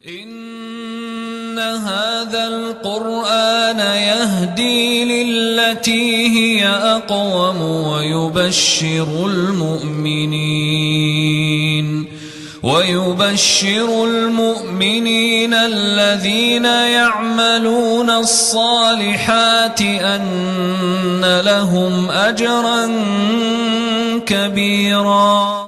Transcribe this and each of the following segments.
إن هذا القرآن يهدي للتي هي أقوم ويبشر المؤمنين الذين يعملون الصالحات أن لهم أجرا كبيرا.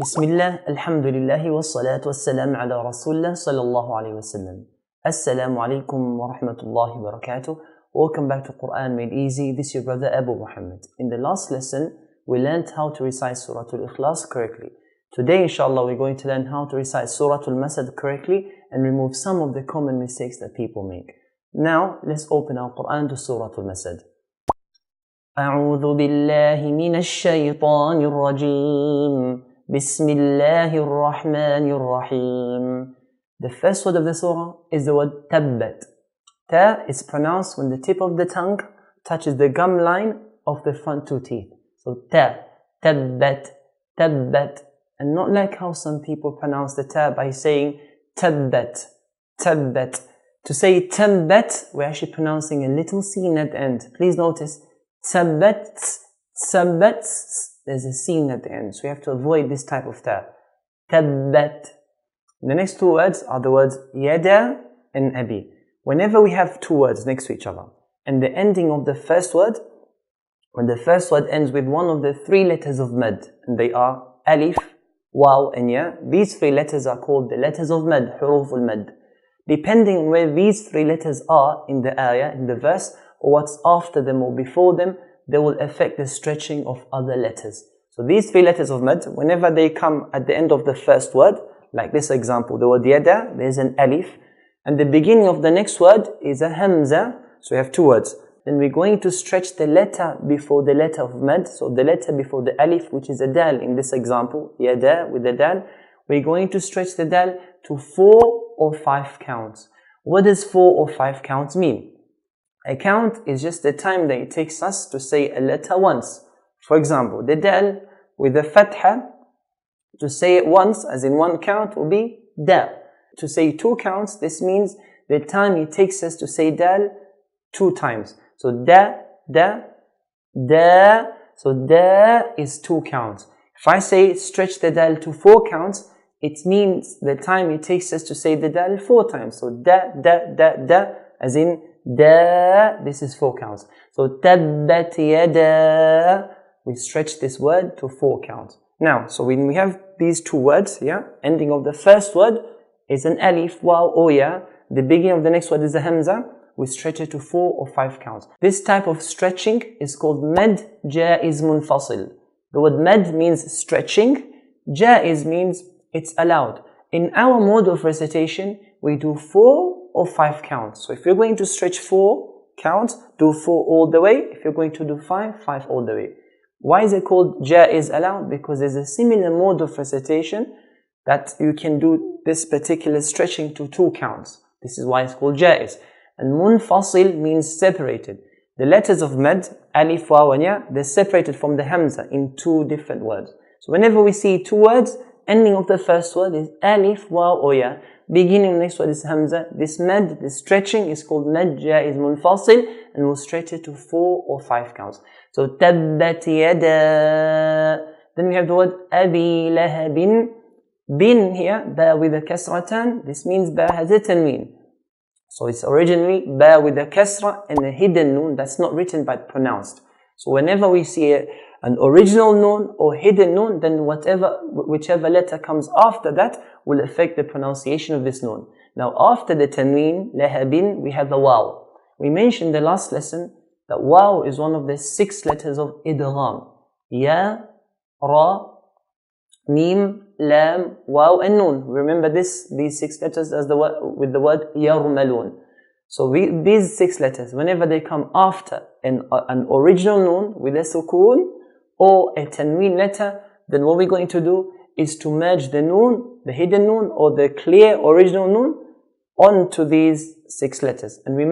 بسم الله الحمد لله والصلاة والسلام على رسول الله صلى الله عليه وسلم. Assalamu alaikum wa rahmatullahi wa barakatuh. Welcome back to Qur'an Made Easy. This is your brother Abu Muhammad. In the last lesson, we learned how to recite Surah Al Ikhlas correctly. Today, inshallah, we're going to learn how to recite Surah Al Masad correctly and remove some of the common mistakes that people make. Now, let's open our Qur'an to Surah Al Masad. أعوذ بالله من الشيطان الرجيم. Bismillahir Rahmanir Rahim. The first word of the surah is the word tabbat. Ta is pronounced when the tip of the tongue touches the gum line of the front two teeth. So ta, tabbat, tabbat. And not like how some people pronounce the ta by saying tabbat, tabbat. To say tabbat, we're actually pronouncing a little sin at the end. Please notice, tabbat, tabbat. There's a sin at the end, so you have to avoid this type of ta. Tabbat. The next two words are the words yada and abi. Whenever we have two words next to each other, and the ending of the first word, when the first word ends with one of the three letters of mad, and they are alif, waw, and ya, these three letters are called the letters of mad, huruf al-mad. Depending on where these three letters are in the ayah, in the verse, or what's after them or before them, they will affect the stretching of other letters. So these three letters of mad, whenever they come at the end of the first word, like this example, the word yada, there's an alif, and the beginning of the next word is a hamza, so we have two words. Then we're going to stretch the letter before the letter of mad, so the letter before the alif, which is a dal in this example, yada with the dal, we're going to stretch the dal to 4 or 5 counts. What does 4 or 5 counts mean? A count is just the time that it takes us to say a letter once. For example, the dal with the fatha, to say it once, as in one count, will be da. To say 2 counts, this means the time it takes us to say dal 2 times. So da, da, da. So da is 2 counts. If I say stretch the dal to 4 counts, it means the time it takes us to say the dal 4 times. So da, da, da, da, as in da, this is 4 counts. So tabbat yada, we stretch this word to 4 counts. Now, so when we have these two words, yeah, ending of the first word is an alif, waw, or ya. The beginning of the next word is a hamza. We stretch it to 4 or 5 counts. This type of stretching is called mad jaaiz munfasil. The word mad means stretching. Jaaiz means it's allowed. In our mode of recitation, we do 4 or 5 counts. So if you're going to stretch 4 counts, do 4 all the way. If you're going to do 5, 5 all the way. Why is it called Jaaiz allowed? Because there's a similar mode of recitation that you can do this particular stretching to 2 counts. This is why it's called Jaaiz. And Munfasil means separated. The letters of Mad, Alif, Waw, and Ya, they're separated from the Hamza in 2 different words. So whenever we see 2 words, ending of the first word is Alif, Waw, or Ya. Beginning of the next word is Hamza. This Mad, this stretching is called Mad Jaaiz Munfasil, and we'll stretch it to 4 or 5 counts. So tabbat yada. Then we have the word abi lahabin. Bin here, ba with a kasratan. This means ba has a tanween. So it's originally ba with a kasra and a hidden noon that's not written but pronounced. So whenever we see an original noon or hidden noon, then whichever letter comes after that will affect the pronunciation of this noon. Now after the tanween, lahabin, we have the waw. We mentioned in the last lesson that waw is one of the 6 letters of idgham. Ya, ra, mim, lam, waw, and noon. Remember these 6 letters as with the word yarmalun. So these 6 letters, whenever they come after an original noon with a sukoon or a tanween letter, then what we're going to do is to merge the noon, the hidden noon, or the clear original noon onto these 6 letters. And we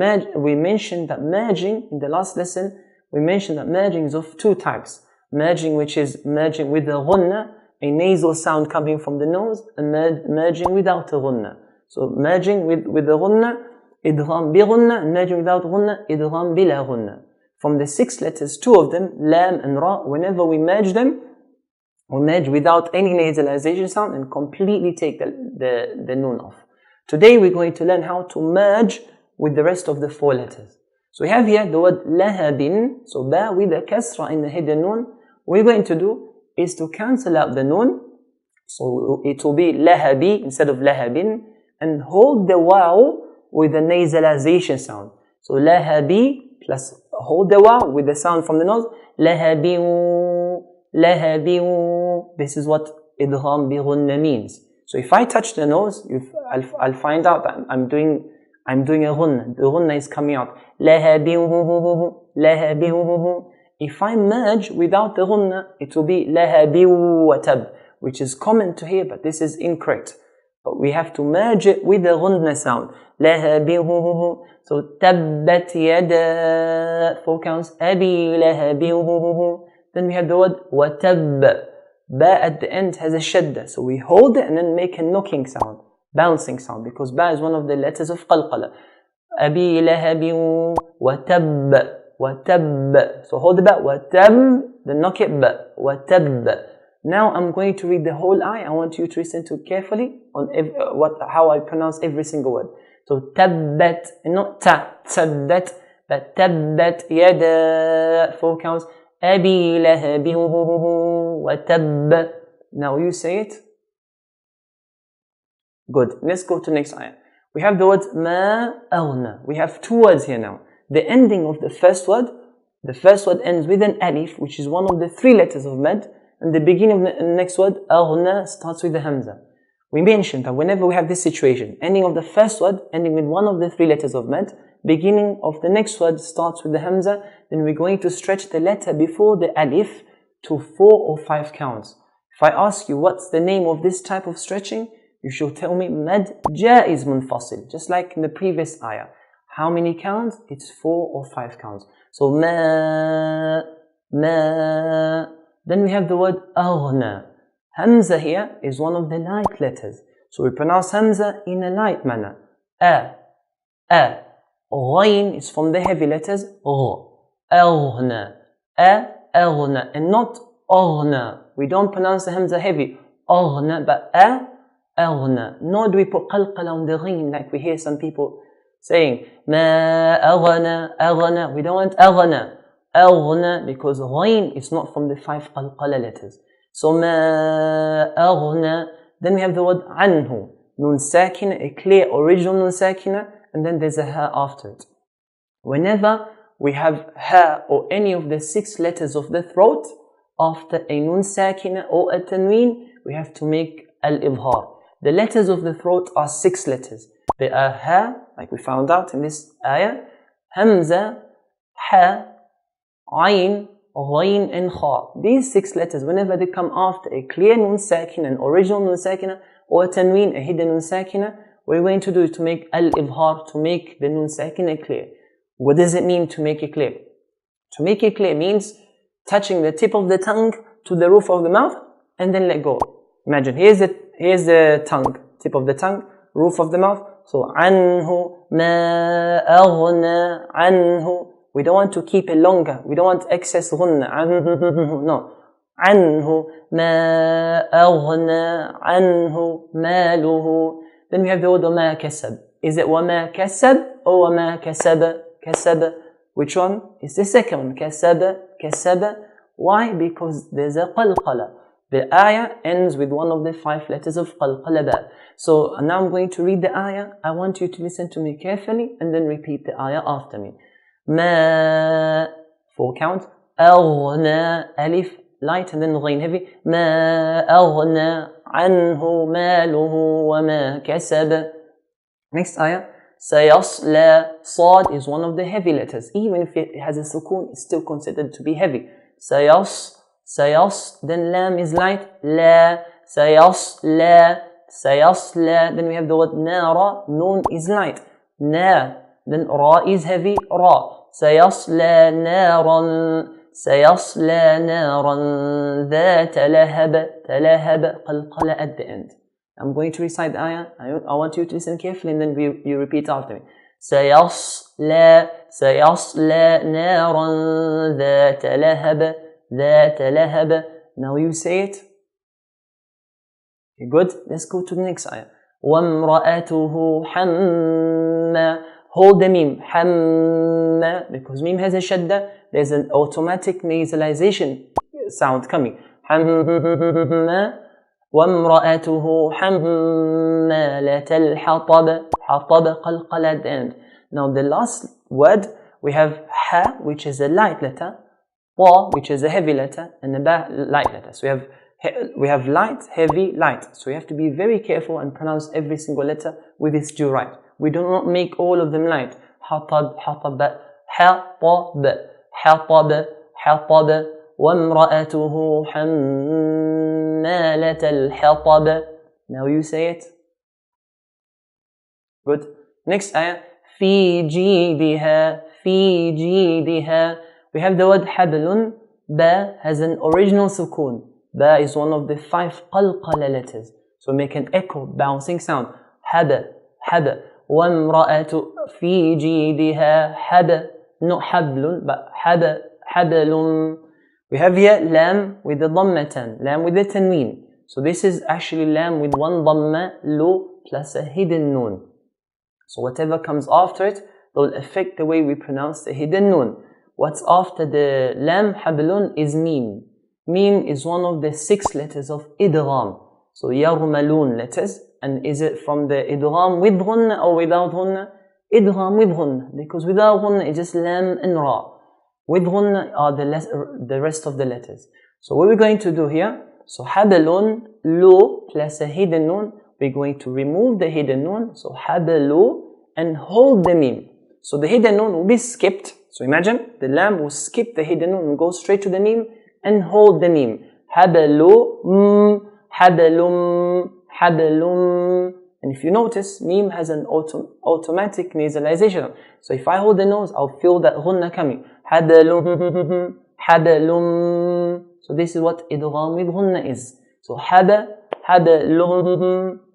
mentioned that merging, in the last lesson, we mentioned that merging is of 2 types. Merging which is merging with the ghunnah, a nasal sound coming from the nose and merging without a ghunna. So merging with the ghunna, idgham bi ghunna, and merging without ghunna, idgham bila ghunna. From the 6 letters, 2 of them, lam and ra, whenever we merge them, we merge without any nasalization sound and completely take the noon off. Today we're going to learn how to merge with the rest of the 4 letters. So we have here the word lahabin, so ba with a kasra in the hidden noon. What we're going to do is to cancel out the noon, so it will be lahabi instead of lahabin, and hold the waw with the nasalization sound. So lahabi plus hold the waw with the sound from the nose, lahabiu, lahabiu. This is what idgham bi ghunna means. So if I touch the nose, I'll find out that I'm doing a ghunna. The ghunna is coming out. Lahabiu, lahabiu. If I merge without the ghunna, it will be lahabiu wa tab, which is common to hear, but this is incorrect. But we have to merge it with the ghunna sound. Lahabiu. So tabbat yada, 4 counts. Abi lahabiu. Then we have the word wa tab. Ba at the end has a shadda, so we hold it and then make a knocking sound, bouncing sound, because ba is one of the letters of qalqalah. Abi lahabi wa tab, wa tab. So hold the ba, wa tab, then knock it ba, wa tab. Now I'm going to read the whole ayah. I want you to listen to it carefully on how I pronounce every single word. So tabbat, not ta, tabbat, but tabbat yada, 4 counts. Abi lahabi wa tab. Now you say it. Good. Let's go to next ayah. We have the word ma aghna. We have 2 words here now. The ending of the first word ends with an alif, which is one of the 3 letters of mad, and the beginning of the next word, aghna, starts with the hamza. We mentioned that whenever we have this situation, ending of the first word ending with one of the 3 letters of mad, beginning of the next word starts with the hamza, then we're going to stretch the letter before the alif to 4 or 5 counts. If I ask you what's the name of this type of stretching, you should tell me mad Jaaiz munfasil, just like in the previous ayah. How many counts? It's 4 or 5 counts. So ma. Then we have the word aghna. Hamza here is one of the light letters, so we pronounce hamza in a light manner. A. Ghain is from the heavy letters. Aghna. Aghna, and not aghna. We don't pronounce the hamza heavy. Aghna, but aghna. Nor do we put qalqalah on the ghain like we hear some people saying ma aghna. We don't want aghna because ghain is not from the 5 qalqalah letters. So ma aghna. Then we have the word anhu. Nun sakina, a clear original nun sakina, and then there's a ha after it. Whenever we have ha or any of the 6 letters of the throat after a nun sakina or a tanween, we have to make al-ibhar. The letters of the throat are 6 letters. They are ha, like we found out in this ayah, hamza, ha, ayn, ghain, and kha. These 6 letters, whenever they come after a clear nun sakina, an original nun sakina, or a tanween, a hidden nun sakina, what we're going to do is to make al-ibhar, to make the nun sakina clear. What does it mean to make it clear? To make it clear means touching the tip of the tongue to the roof of the mouth and then let go. Imagine, here's the tongue, tip of the tongue, roof of the mouth. So anhu, ma aghna, anhu. We don't want to keep it longer. We don't want excess ghunna. No. Anhu, ma aghna, anhu, maluhu. Then we have the word ma kasab. Is it wa ma kasab or wa ma kasaba? Kasaba. Which one? It's the second one. Kasaba. Why? Because there's a qalqalah. The ayah ends with one of the 5 letters of qalqalah ba. So now I'm going to read the ayah. I want you to listen to me carefully and then repeat the ayah after me. Ma, 4 count. Aghna, alif, light, and then ghain heavy. Ma aghna anhu maluhu wa ma kasab. Next ayah. Sayasla, sad is one of the heavy letters. Even if it has a sukoon, it's still considered to be heavy. Sayas, then lam is light. La, sayasla. Then we have the word nara, noon is light. Na, then ra is heavy. Ra. Sayasla naran. سيصلى نارا ذات لهب تلهب قلقلة at the end. I'm going to recite the ayah. I want you to listen carefully and then you repeat after me. سيصلى نارا ذات لهب. Now you say it. Okay, good. Let's go to the next ayah. وامرأته حمّى. Hold the meme. حمّى. Because meme has a shadda, there's an automatic nasalization sound coming. حمّى. وامرأته حمّالة الحطب. حطب قلقلة at the end. Now the last word, we have ha, which is a light letter, ta, which is a heavy letter, and a ba, light letter. So we have light, heavy, light. So we have to be very careful and pronounce every single letter with its due right. We do not make all of them light. حطب حطب حطب وامرأته حمالة الحطب. Now you say it. Good. Next ayah. في جيدها. We have the word حبل. Ba has an original sukun. Ba is one of the 5 qalqalah letters. So make an echo, bouncing sound. حب. وامرأة في جيدها حب. Not حبل, but حبل. We have here lam with the dhammatan, lam with the tanween. So this is actually lam with one dhamma, lo, plus a hidden noon. So whatever comes after it will affect the way we pronounce the hidden noon. What's after the lam hablun is mim. Mim is one of the 6 letters of idgham. So yarmalun letters. And is it from the idgham with ghunna or without ghunna? Idgham with ghunna. Because without ghunna it's just lam and ra. With ghunna are the rest of the letters. So what we're going to do here, so habalun, lo, plus a hidden noon, we're going to remove the hidden noon, so habalu, and hold the mim. So the hidden noon will be skipped. So imagine, the lam will skip the hidden noon and go straight to the mim, and hold the mim. Habalu, habalum. And if you notice, mim has an automatic nasalization. So if I hold the nose, I'll feel that ghunna coming. Habalum. So this is what idgham with ghunna is. So habalum.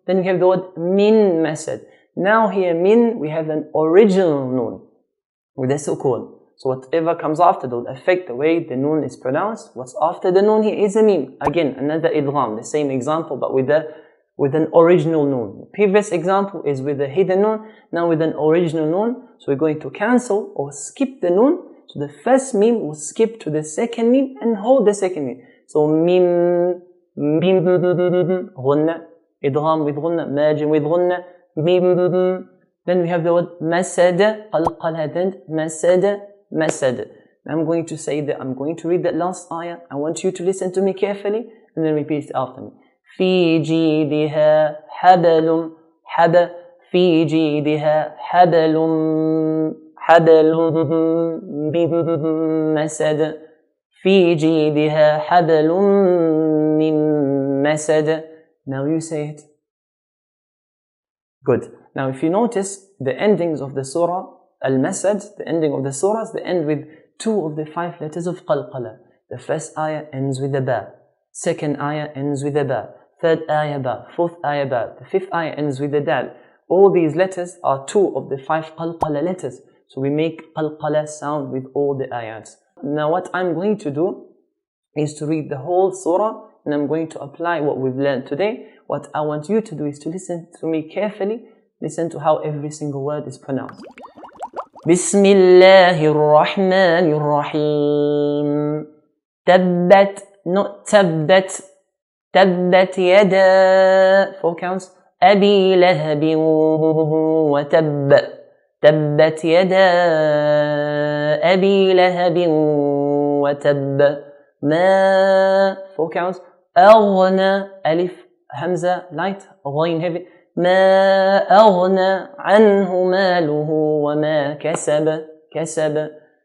Then we have the word min masad. Now here min, we have an original noon with a sukun. So whatever comes after will affect the way the noon is pronounced. What's after the noon here is a mim. Again, another idgham, the same example, but with an original noon. The previous example is with a hidden noon, now with an original noon. So we're going to cancel or skip the noon. So the first mim will skip to the second mim and hold the second mim. So mim, ghunna, idgham with ghunna, majim with ghunna, mim. Then we have the word masad, qalqalah, masad. I'm going to read that last ayah. I want you to listen to me carefully and then repeat it after me. في جيدها حبل في جيدها حبل من مسد في جيدها حبل من مسد. Now you say it. Good. Now if you notice the endings of the Surah Al Masad, the ending of the surahs, they end with 2 of the 5 letters of qalqalah. The first ayah ends with a ba. Second ayah ends with a ba. Third ayah ba. Fourth ayah ba. The 5th ayah ends with a dal. All these letters are 2 of the 5 qalqalah letters. So we make qalqalah sound with all the ayats. Now what I'm going to do is to read the whole surah and I'm going to apply what we've learned today. What I want you to do is to listen to me carefully. Listen to how every single word is pronounced. Bismillahir Rahmanir Rahim. Tabbat, not tabbat. Tabbat yada. 4 counts. Abi lahabin wa tabb. Tabbat yada. Abi lahabin wa tabb. Ma. 4 counts. Aghna. Alif, hamza, light, ghain, heavy. ما أغنى عنه ماله وما كسب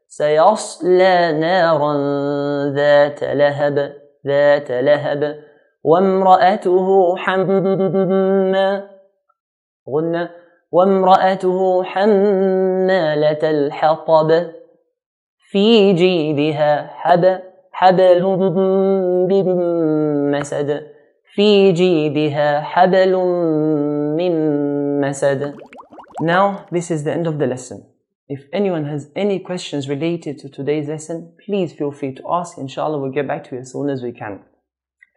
سيصلى نارا ذات لهب وامرأته حمالة الحطب في جيدها حبل من مسد في جيدها حبل من مسد. Now this is the end of the lesson. If anyone has any questions related to today's lesson, please feel free to ask. Inshallah, we'll get back to you as soon as we can.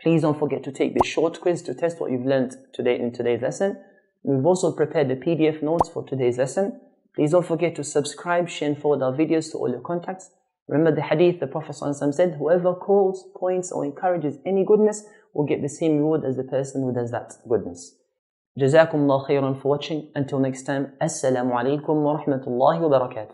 Please don't forget to take this short quiz to test what you've learned today in today's lesson. We've also prepared the PDF notes for today's lesson. Please don't forget to subscribe, share and forward our videos to all your contacts. Remember the hadith, the Prophet ﷺ said, whoever calls, points or encourages any goodness will get the same reward as the person who does that goodness. Jazakumullah khairan for watching. Until next time, Assalamu alaikum wa rahmatullahi wa barakatuh.